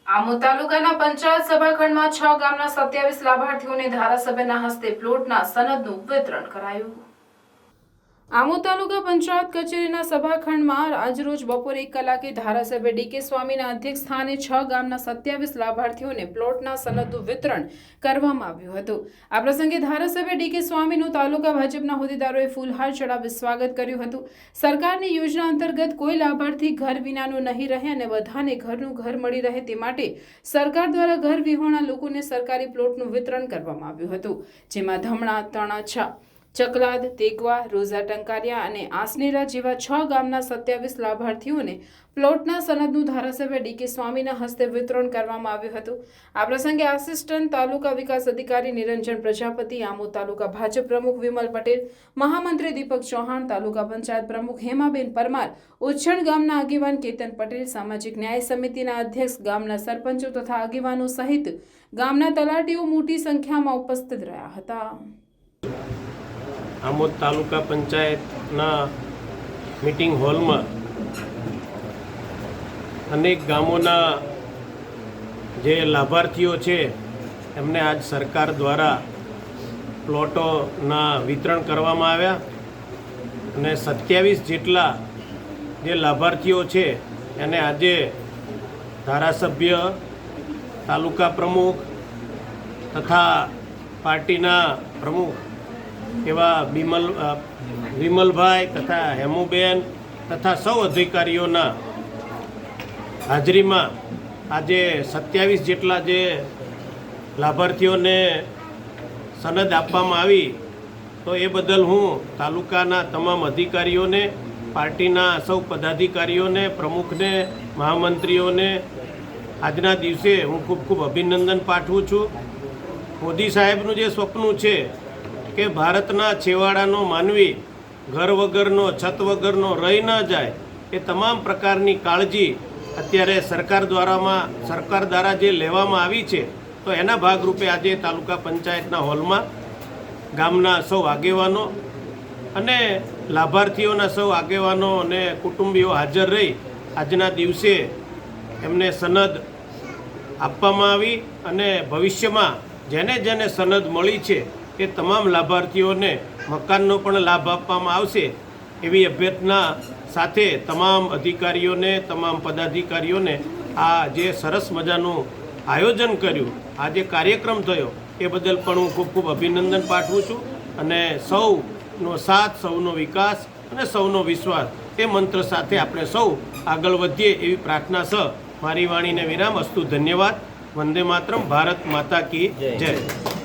આમોદ તાલુકાના પંચાયત સભાખંડમાં 6 ગામના 27 લાભાર્થીઓને ધારાસભ્યના હસ્તે પ્લોટના સનદનું વિતરણ કરાયું। આમોદ તાલુકા પંચાયત કચેરીના સભાખંડમાં આજરોજ બપોરે 1 કલાકે ધારાસભ્ય ડીકે સ્વામીના અધ્યક્ષ સ્થાને 6 ગામના 27 લાભાર્થીઓને પ્લોટના સનદનું વિતરણ કરવામાં આવ્યું હતું। આ પ્રસંગે ધારાસભ્ય ડીકે સ્વામીનું તાલુકા ભાજપના હોદ્દેદારોએ ફૂલહાર ચડાવી સ્વાગત કર્યું હતું। સરકારની યોજના અંતર્ગત કોઈ લાભાર્થી ઘર વિનાનું નહીં રહે અને બધાને ઘરનું ઘર મળી રહે તે માટે સરકાર દ્વારા ઘર વિહોણા લોકોને સરકારી પ્લોટનું વિતરણ કરવામાં આવ્યું હતું, જેમાં ધમણા, તણાછા, ચકલાદ, તેગવા, રોઝા ટંકારિયા અને આસનેરા જેવા 6 ગામના 27 લાભાર્થીઓને પ્લોટના સનદનું ધારાસભ્ય ડીકે સ્વામીના હસ્તે વિતરણ કરવામાં આવ્યું હતું। આ પ્રસંગે આસિસ્ટન્ટ તાલુકા વિકાસ અધિકારી નિરંજન પ્રજાપતિ, આમોદ તાલુકા ભાજપ પ્રમુખ વિમલ પટેલ, મહામંત્રી દીપક ચૌહાણ, તાલુકા પંચાયત પ્રમુખ હેમાબેન પરમાર, ઉચ્છણ ગામના આગેવાન કેતન પટેલ, સામાજિક ન્યાય સમિતિના અધ્યક્ષ, ગામના સરપંચો તથા આગેવાનો સહિત ગામના તલાટીઓ મોટી સંખ્યામાં ઉપસ્થિત રહ્યા હતા। આમોદ તાલુકા પંચાયતના મીટિંગ હોલમાં અનેક ગામોના જે લાભાર્થીઓ છે એમને આજ સરકાર દ્વારા પ્લોટોના વિતરણ કરવામાં આવ્યા અને 27 જેટલા જે લાભાર્થીઓ છે એને આજે ધારાસભ્ય, તાલુકા પ્રમુખ તથા પાર્ટીના પ્રમુખ એવા વિમલભાઈ તથા હેમુબેન તથા સૌ અધિકારીઓના હાજરીમાં આજે 27 જેટલા જે લાભાર્થીઓને સનદ આપવામાં આવી, તો એ બદલ હું તાલુકાના તમામ અધિકારીઓને, પાર્ટીના સૌ પદાધિકારીઓને, પ્રમુખને, મહામંત્રીઓને આજના દિવસે હું ખૂબ ખૂબ અભિનંદન પાઠવું છું। મોદી સાહેબનું જે સ્વપ્ન છે કે ભારતના છેવાડાનો માનવી ઘર વગરનો, છત વગરનો રહી ન જાય, એ તમામ પ્રકારની કાળજી અત્યારે સરકાર દ્વારા જે લેવામાં આવી છે, તો એના ભાગરૂપે આજે તાલુકા પંચાયતના હોલમાં ગામના સૌ આગેવાનો અને લાભાર્થીઓના સૌ આગેવાનો અને કુટુંબીઓ હાજર રહી આજના દિવસે એમને સનદ આપવામાં આવી અને ભવિષ્યમાં જેને જેને સનદ મળી છે એ તમામ લાભાર્થીઓને મકાનનો પણ લાભ આપવામાં આવશે એવી અભ્યર્થના સાથે તમામ અધિકારીઓને, તમામ પદાધિકારીઓને આ જે સરસ મજાનું આયોજન કર્યું, આ જે કાર્યક્રમ થયો એ બદલ પણ હું ખૂબ ખૂબ અભિનંદન પાઠવું છું અને સૌનો સાથ, સૌનો વિકાસ અને સૌનો વિશ્વાસ એ મંત્ર સાથે આપણે સૌ આગળ વધીએ એવી પ્રાર્થના સહ મારી વાણીને વિરામ અસ્તુ। ધન્યવાદ। વંદે માતરમ। ભારત માતા કી જય।